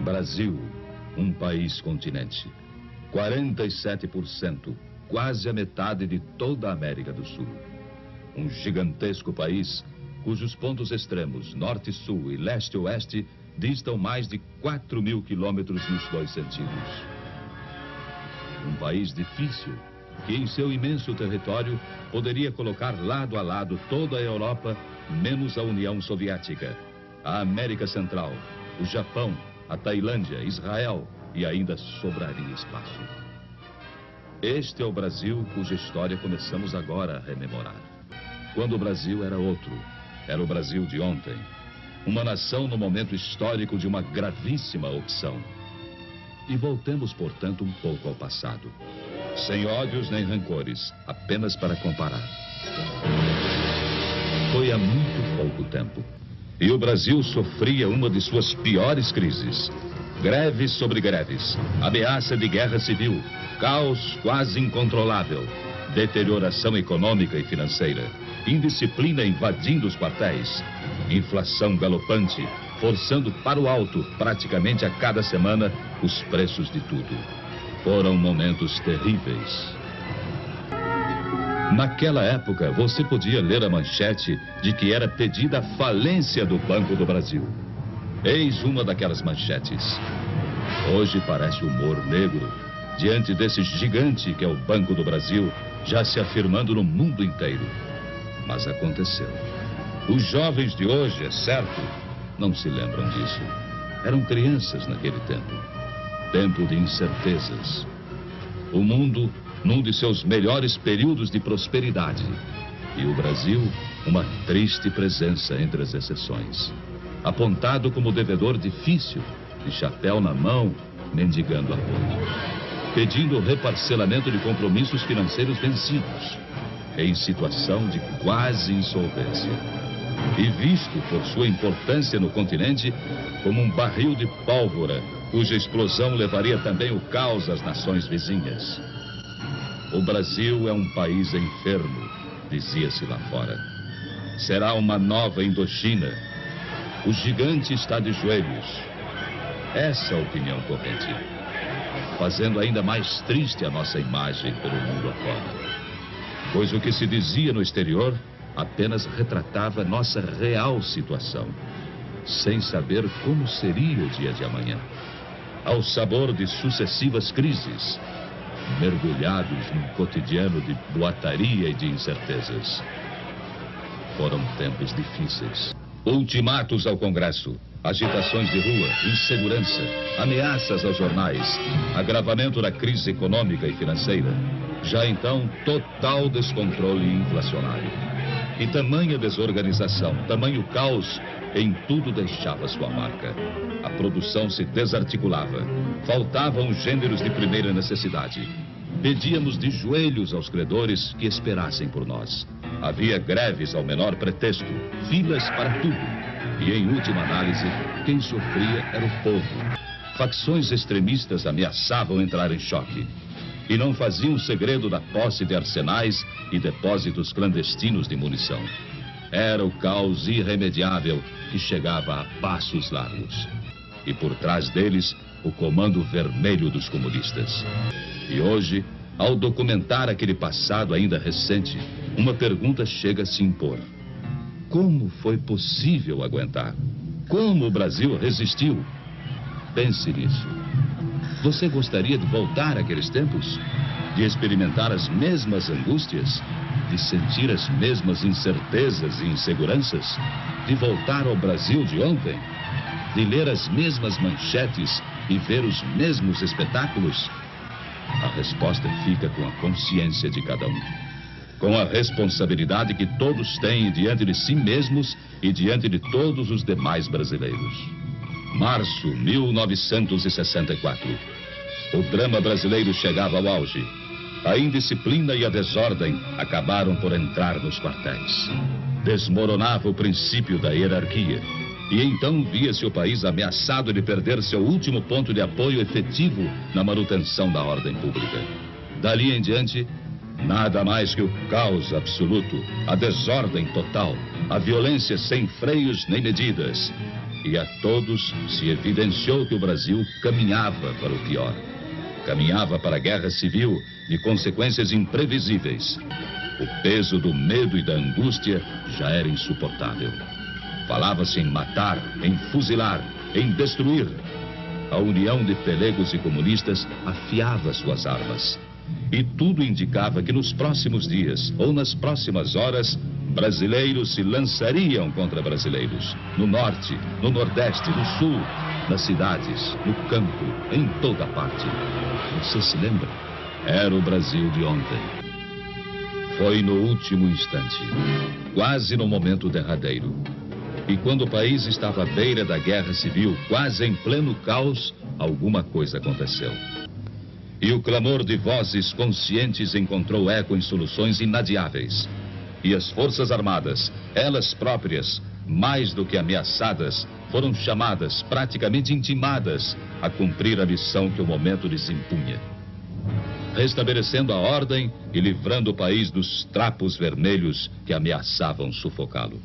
Brasil, um país-continente. 47%, quase a metade de toda a América do Sul. Um gigantesco país cujos pontos extremos, norte e sul e leste e oeste, distam mais de 4.000 quilômetros nos dois sentidos. Um país difícil, que em seu imenso território poderia colocar lado a lado toda a Europa, menos a União Soviética, a América Central, o Japão, a Tailândia, Israel, e ainda sobraria espaço. Este é o Brasil cuja história começamos agora a rememorar. Quando o Brasil era outro, era o Brasil de ontem. Uma nação no momento histórico de uma gravíssima opção. E voltemos, portanto, um pouco ao passado. Sem ódios nem rancores, apenas para comparar. Foi há muito pouco tempo. E o Brasil sofria uma de suas piores crises. Greves sobre greves, ameaça de guerra civil, caos quase incontrolável, deterioração econômica e financeira, indisciplina invadindo os quartéis, inflação galopante, forçando para o alto, praticamente a cada semana, os preços de tudo. Foram momentos terríveis. Naquela época, você podia ler a manchete de que era pedida a falência do Banco do Brasil. Eis uma daquelas manchetes. Hoje parece humor negro, diante desse gigante que é o Banco do Brasil, já se afirmando no mundo inteiro. Mas aconteceu. Os jovens de hoje, é certo, não se lembram disso. Eram crianças naquele tempo. Tempo de incertezas. O mundo num de seus melhores períodos de prosperidade. E o Brasil, uma triste presença entre as exceções. Apontado como devedor difícil, de chapéu na mão, mendigando apoio. Pedindo o reparcelamento de compromissos financeiros vencidos. Em situação de quase insolvência. E visto por sua importância no continente como um barril de pólvora, cuja explosão levaria também o caos às nações vizinhas. O Brasil é um país enfermo, dizia-se lá fora. Será uma nova Indochina. O gigante está de joelhos. Essa é a opinião corrente. Fazendo ainda mais triste a nossa imagem pelo mundo afora. Pois o que se dizia no exterior apenas retratava nossa real situação, sem saber como seria o dia de amanhã. Ao sabor de sucessivas crises, mergulhados num cotidiano de boataria e de incertezas. Foram tempos difíceis. Ultimatos ao Congresso, agitações de rua, insegurança, ameaças aos jornais, agravamento da crise econômica e financeira. Já então, total descontrole inflacionário. E tamanha desorganização, tamanho caos, em tudo deixava sua marca. A produção se desarticulava. Faltavam gêneros de primeira necessidade. Pedíamos de joelhos aos credores que esperassem por nós. Havia greves ao menor pretexto, filas para tudo. E, em última análise, quem sofria era o povo. Facções extremistas ameaçavam entrar em choque. E não faziam segredo da posse de arsenais e depósitos clandestinos de munição. Era o caos irremediável que chegava a passos largos. E por trás deles, o comando vermelho dos comunistas. E hoje, ao documentar aquele passado ainda recente, uma pergunta chega a se impor. Como foi possível aguentar? Como o Brasil resistiu? Pense nisso. Você gostaria de voltar àqueles tempos? De experimentar as mesmas angústias? De sentir as mesmas incertezas e inseguranças? De voltar ao Brasil de ontem? De ler as mesmas manchetes e ver os mesmos espetáculos? A resposta fica com a consciência de cada um. Com a responsabilidade que todos têm diante de si mesmos e diante de todos os demais brasileiros. Março 1964. O drama brasileiro chegava ao auge. A indisciplina e a desordem acabaram por entrar nos quartéis. Desmoronava o princípio da hierarquia. E então via-se o país ameaçado de perder seu último ponto de apoio efetivo na manutenção da ordem pública. Dali em diante, nada mais que o caos absoluto, a desordem total, a violência sem freios nem medidas. E a todos se evidenciou que o Brasil caminhava para o pior. Caminhava para a guerra civil de consequências imprevisíveis. O peso do medo e da angústia já era insuportável. Falava-se em matar, em fuzilar, em destruir. A união de pelegos e comunistas afiava suas armas. E tudo indicava que nos próximos dias, ou nas próximas horas, brasileiros se lançariam contra brasileiros. No norte, no nordeste, no sul, nas cidades, no campo, em toda parte. Você se lembra? Era o Brasil de ontem. Foi no último instante, quase no momento derradeiro. E quando o país estava à beira da guerra civil, quase em pleno caos, alguma coisa aconteceu. E o clamor de vozes conscientes encontrou eco em soluções inadiáveis. E as Forças Armadas, elas próprias, mais do que ameaçadas, foram chamadas, praticamente intimadas, a cumprir a missão que o momento lhes impunha. Restabelecendo a ordem e livrando o país dos trapos vermelhos que ameaçavam sufocá-lo.